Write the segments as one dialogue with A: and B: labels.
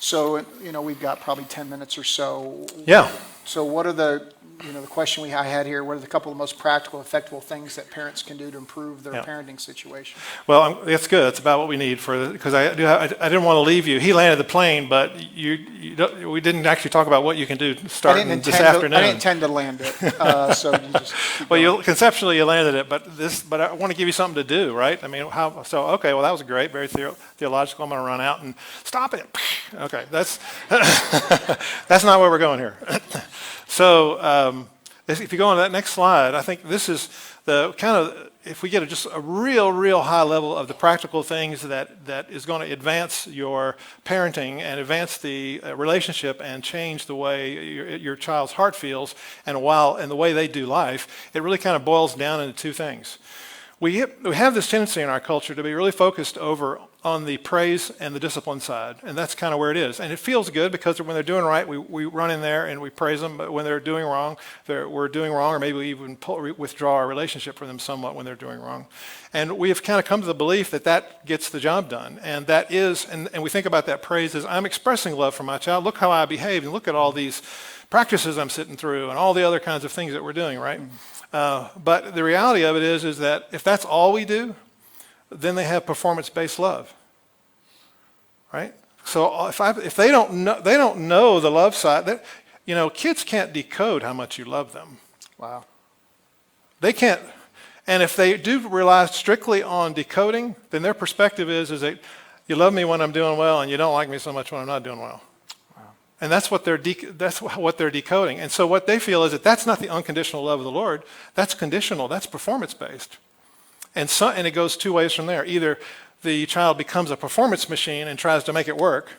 A: So, we've got probably 10 minutes or so.
B: Yeah.
A: So what are the question I had here, what are the couple of the most practical, effective things that parents can do to improve their parenting situation?
B: Well, it's good. It's about what we need because I didn't want to leave you. He landed the plane, but we didn't actually talk about what you can do starting this afternoon.
A: I didn't intend to land it, so you just keep going.
B: Conceptually you landed it, but I want to give you something to do, right? I mean, okay, well that was great, very theological. I'm going to run out and stop it. Okay, that's not where we're going here. So if you go on to that next slide, I think this is the kind of, if we get just a real high level of the practical things that is going to advance your parenting and advance the relationship and change the way your child's heart feels and the way they do life, it really kind of boils down into two things. We have this tendency in our culture to be really focused over on the praise and the discipline side, and that's kind of where it is. And it feels good because when they're doing right, we run in there and we praise them, but when they're doing wrong, we're doing wrong, or maybe we even withdraw our relationship from them somewhat when they're doing wrong. And we have kind of come to the belief that gets the job done, and that is, and we think about that praise as, I'm expressing love for my child, look how I behave, and look at all these practices I'm sitting through, and all the other kinds of things that we're doing, right? But the reality of it is that if that's all we do, then they have performance-based love, right? So if they don't know the love side, kids can't decode how much you love them.
A: Wow.
B: They can't, and if they do rely strictly on decoding, then their perspective is that you love me when I'm doing well, and you don't like me so much when I'm not doing well. And that's what they're decoding. And so what they feel is that that's not the unconditional love of the Lord. That's conditional. That's performance-based. And it goes two ways from there. Either the child becomes a performance machine and tries to make it work,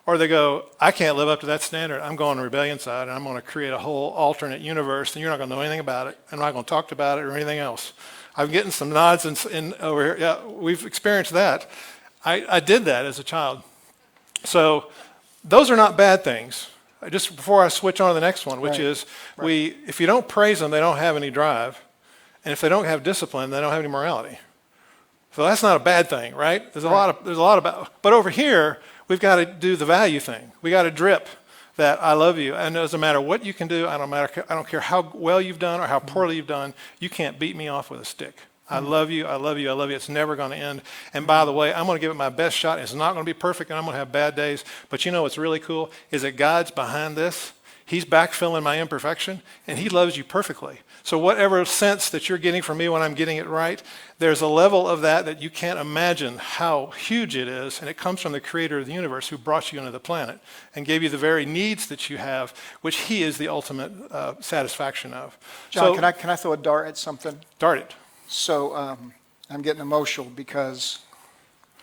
B: or they go, I can't live up to that standard. I'm going to the rebellion side, and I'm going to create a whole alternate universe, and you're not going to know anything about it. I'm not going to talk about it or anything else. I'm getting some nods in over here. Yeah, we've experienced that. I did that as a child. So those are not bad things. Just before I switch on to the next one, which is if you don't praise them, they don't have any drive. And if they don't have discipline, they don't have any morality. So that's not a bad thing, right? There's a lot about, but over here, we've got to do the value thing. We got to drip that I love you. And it doesn't matter what you can do. I don't care how well you've done or how poorly you've done. You can't beat me off with a stick. I love you, I love you, I love you. It's never going to end. And by the way, I'm going to give it my best shot. It's not going to be perfect, and I'm going to have bad days. But you know what's really cool is that God's behind this. He's backfilling my imperfection, and he loves you perfectly. So whatever sense that you're getting from me when I'm getting it right, there's a level of that you can't imagine how huge it is, and it comes from the creator of the universe who brought you into the planet and gave you the very needs that you have, which he is the ultimate satisfaction of.
A: John, can I throw a dart at something?
B: Dart it.
A: So I'm getting emotional because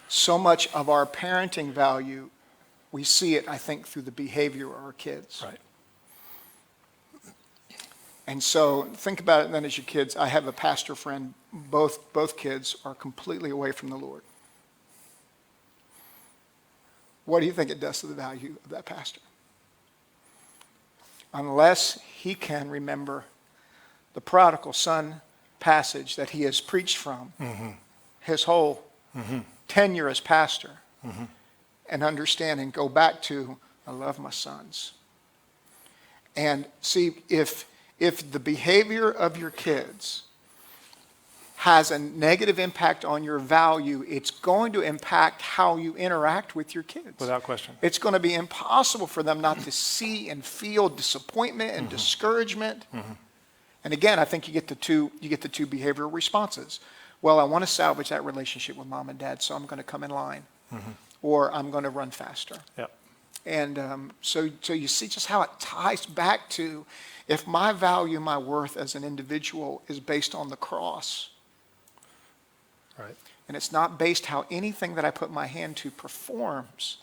A: so much of our parenting value, we see it, I think, through the behavior of our kids.
B: Right.
A: And so think about it then as your kids. I have a pastor friend. Both kids are completely away from the Lord. What do you think it does to the value of that pastor? Unless he can remember the prodigal son passage that he has preached from his whole tenure as pastor and understand and go back to, I love my sons. And see, if the behavior of your kids has a negative impact on your value, it's going to impact how you interact with your kids.
B: Without question.
A: It's going to be impossible for them not to see and feel disappointment and discouragement. And again, I think you get the two behavioral responses. Well, I want to salvage that relationship with mom and dad, so I'm going to come in line, or I'm going to run faster.
B: Yep.
A: And so you see just how it ties back to, if my value, my worth as an individual is based on the cross,
B: right,
A: and it's not based how anything that I put my hand to performs,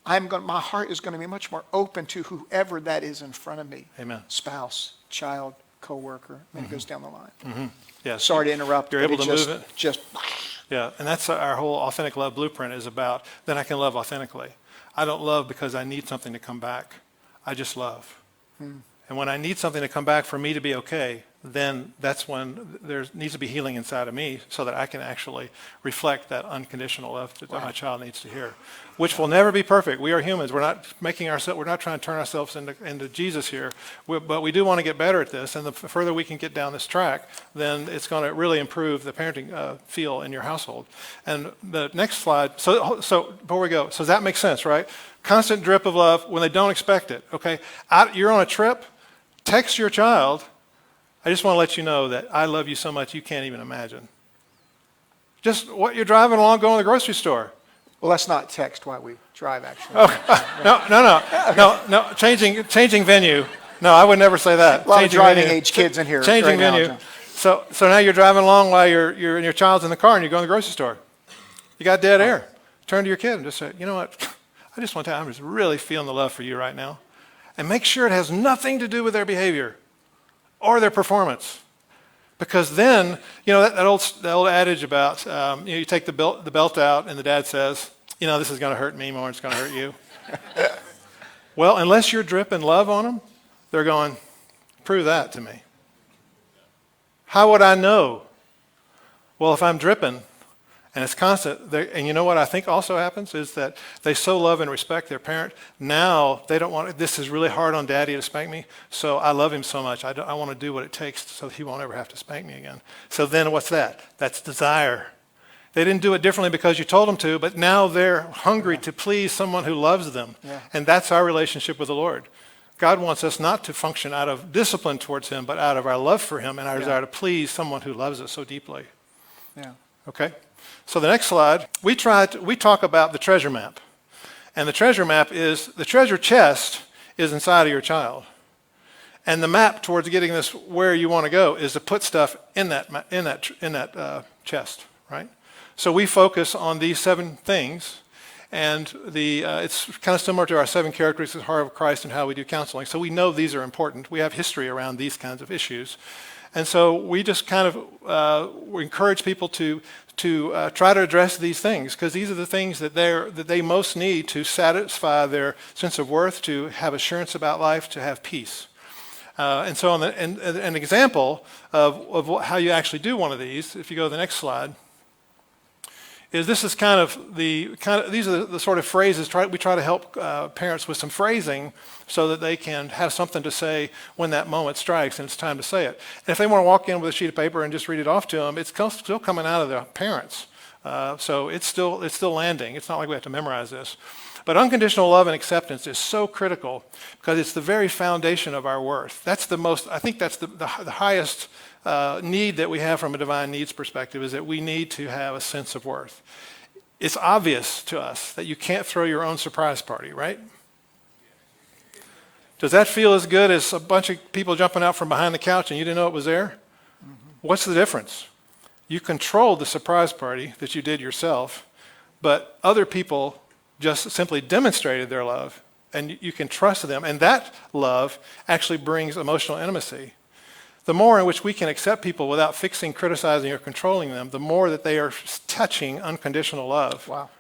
A: my heart is going to be much more open to whoever that is in front of me.
B: Amen.
A: Spouse, child, co-worker, and it goes down the line.
B: Yes.
A: Sorry to interrupt.
B: You're able to move it.
A: Just
B: Yeah, and that's our whole authentic love blueprint is about, then I can love authentically. I don't love because I need something to come back. I just love. And when I need something to come back for me to be okay, then that's when there needs to be healing inside of me so that I can actually reflect that unconditional love that my child needs to hear, which will never be perfect. We are humans. We're not trying to turn ourselves into Jesus here, but we do want to get better at this. And the further we can get down this track, then it's going to really improve the parenting feel in your household. And the next slide. So before we go, so does that make sense, right? Constant drip of love when they don't expect it. Okay, you're on a trip. Text your child. I just want to let you know that I love you so much you can't even imagine. Just what you're driving along, going to the grocery store.
A: Well, let's not text while we drive, actually.
B: No. Changing venue. No, I would never say that.
A: A lot
B: Changing
A: of driving
B: venue.
A: age kids in here.
B: Changing
A: right
B: venue.
A: Now,
B: so now you're driving along while you're and your child's in the car and you're going to the grocery store. You got dead air. Turn to your kid and just say, you know what? I just want to tell you, I'm just really feeling the love for you right now. And make sure it has nothing to do with their behavior or their performance. Because then, that old adage about, you take the belt out and the dad says, this is going to hurt me more than it's going to hurt you. Well, unless you're dripping love on them, they're going, prove that to me. How would I know? Well, if I'm dripping and it's constant, and you know what I think also happens is that they so love and respect their parent. Now they don't want, this is really hard on daddy to spank me, so I love him so much. I want to do what it takes so he won't ever have to spank me again. So then what's that? That's desire. They didn't do it differently because you told them to, but now they're hungry to please someone who loves them. Yeah. And that's our relationship with the Lord. God wants us not to function out of discipline towards him, but out of our love for him and our desire to please someone who loves us so deeply.
A: Yeah.
B: Okay? So the next slide, we talk about the treasure map. And the treasure map is, the treasure chest is inside of your child. And the map towards getting this where you want to go is to put stuff in that chest, right? So we focus on these 7 things, and it's kind of similar to our 7 characteristics of the heart of Christ and how we do counseling. So we know these are important. We have history around these kinds of issues. And so we just kind of we encourage people to try to address these things, because these are the things that they most need to satisfy their sense of worth, to have assurance about life, to have peace. And so an example of how you actually do one of these, if you go to the next slide, is this is these are the sort of phrases we try to help parents with some phrasing so that they can have something to say when that moment strikes and it's time to say it. And if they want to walk in with a sheet of paper and just read it off to them, it's still coming out of the parents. So it's still landing. It's not like we have to memorize this. But unconditional love and acceptance is so critical because it's the very foundation of our worth. I think that's the highest need that we have from a divine needs perspective, is that we need to have a sense of worth. It's obvious to us that you can't throw your own surprise party, right? Does that feel as good as a bunch of people jumping out from behind the couch and you didn't know it was there? Mm-hmm. What's the difference? You controlled the surprise party that you did yourself, but other people just simply demonstrated their love, and you can trust them, and that love actually brings emotional intimacy. The more in which we can accept people without fixing, criticizing, or controlling them, the more that they are touching unconditional love.
A: Wow.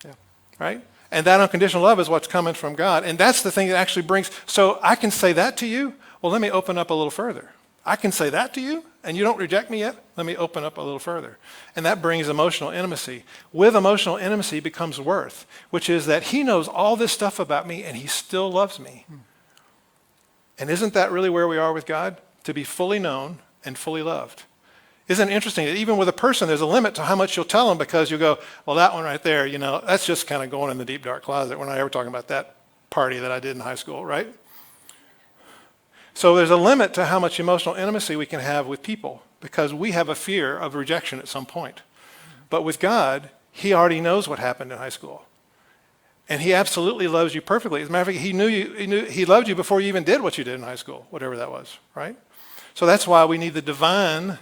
A: Yeah.
B: Right? And that unconditional love is what's coming from God. And that's the thing that actually brings, so I can say that to you. Well, let me open up a little further. I can say that to you, and you don't reject me yet? Let me open up a little further. And that brings emotional intimacy. With emotional intimacy becomes worth, which is that he knows all this stuff about me, and he still loves me. And isn't that really where we are with God? To be fully known and fully loved. Isn't it interesting that even with a person, there's a limit to how much you'll tell them, because you'll go, well, that one right there, that's just kind of going in the deep, dark closet. We're not ever talking about that party that I did in high school, right? So there's a limit to how much emotional intimacy we can have with people, because we have a fear of rejection at some point. But with God, he already knows what happened in high school. And he absolutely loves you perfectly. As a matter of fact, he loved you before you even did what you did in high school, whatever that was, right? So that's why we need the divine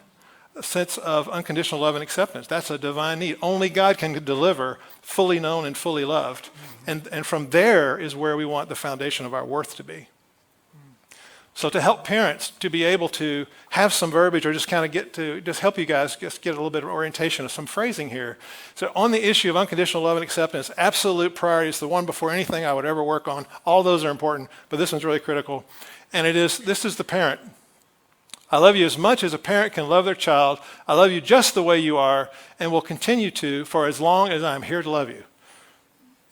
B: sense of unconditional love and acceptance. That's a divine need. Only God can deliver fully known and fully loved. And from there is where we want the foundation of our worth to be. So to help parents to be able to have some verbiage or just kind of just help you guys just get a little bit of orientation of some phrasing here. So on the issue of unconditional love and acceptance, absolute priority is the one before anything I would ever work on. All those are important, but this one's really critical. And this is the parent. I love you as much as a parent can love their child. I love you just the way you are and will continue to for as long as I'm here to love you.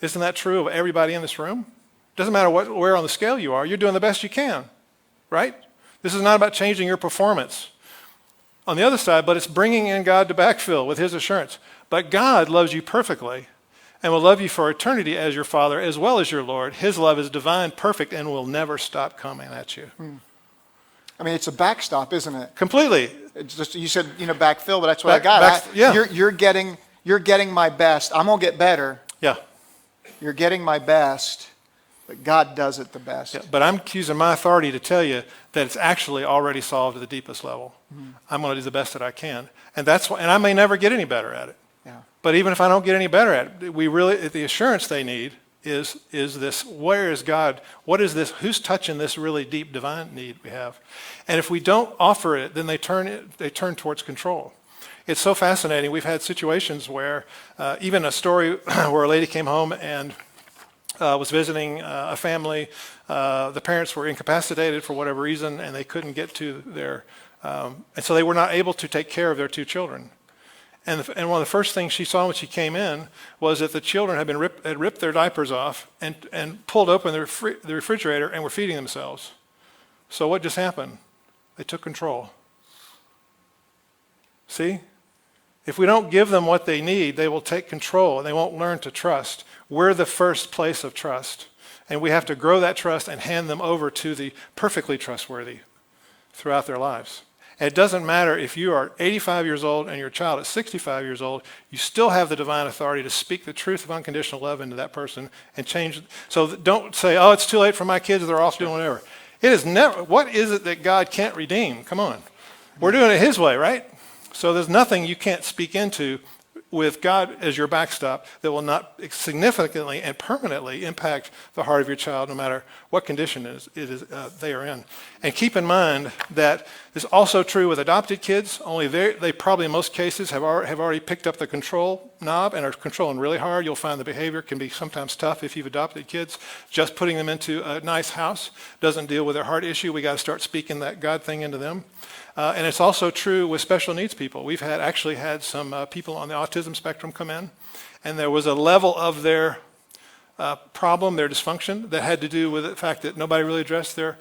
B: Isn't that true of everybody in this room? Doesn't matter where on the scale you are, you're doing the best you can. Right? This is not about changing your performance. On the other side, but it's bringing in God to backfill with his assurance. But God loves you perfectly and will love you for eternity as your Father as well as your Lord. His love is divine, perfect, and will never stop coming at you.
A: I mean, it's a backstop, isn't it?
B: Completely.
A: It's just, you said, backfill, but that's what I got.
B: Yeah.
A: You're getting my best. I'm going to get better.
B: Yeah.
A: You're getting my best. But God does it the best.
B: Yeah, but I'm using my authority to tell you that it's actually already solved at the deepest level. I'm going to do the best that I can. And that's why, and I may never get any better at it.
A: Yeah.
B: But even if I don't get any better at it, the assurance they need is this, where is God? What is this? Who's touching this really deep divine need we have? And if we don't offer it, then they turn towards control. It's so fascinating. We've had situations where, even a story where a lady came home and was visiting a family. The parents were incapacitated for whatever reason, and they couldn't get to their, and so they were not able to take care of their two children. And one of the first things she saw when she came in was that the children had ripped their diapers off and pulled open the refrigerator and were feeding themselves. So what just happened? They took control. See? If we don't give them what they need, they will take control and they won't learn to trust. We're the first place of trust. And we have to grow that trust and hand them over to the perfectly trustworthy throughout their lives. And it doesn't matter if you are 85 years old and your child is 65 years old, you still have the divine authority to speak the truth of unconditional love into that person and change. So don't say, oh, it's too late for my kids, they're off doing whatever. It is never, what is it that God can't redeem? Come on. We're doing it his way, right? So there's nothing you can't speak into with God as your backstop that will not significantly and permanently impact the heart of your child, no matter what condition they are in. And keep in mind that this is also true with adopted kids, only they probably in most cases have already picked up the control knob and are controlling really hard. You'll find the behavior can be sometimes tough if you've adopted kids. Just putting them into a nice house doesn't deal with their heart issue. We got to start speaking that God thing into them. And it's also true with special needs people. We've actually had some people on the autism spectrum come in, and there was a level of their problem, their dysfunction, that had to do with the fact that nobody really addressed their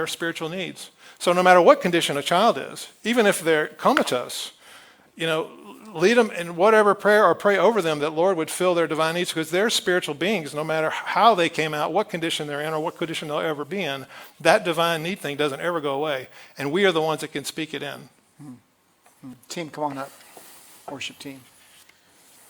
B: spiritual needs. So no matter what condition a child is, even if they're comatose, lead them in whatever prayer or pray over them that Lord would fill their divine needs, because they're spiritual beings. No matter how they came out, what condition they're in, or what condition they'll ever be in, that divine need thing doesn't ever go away. And we are the ones that can speak it in.
A: Team, come on up. Worship team.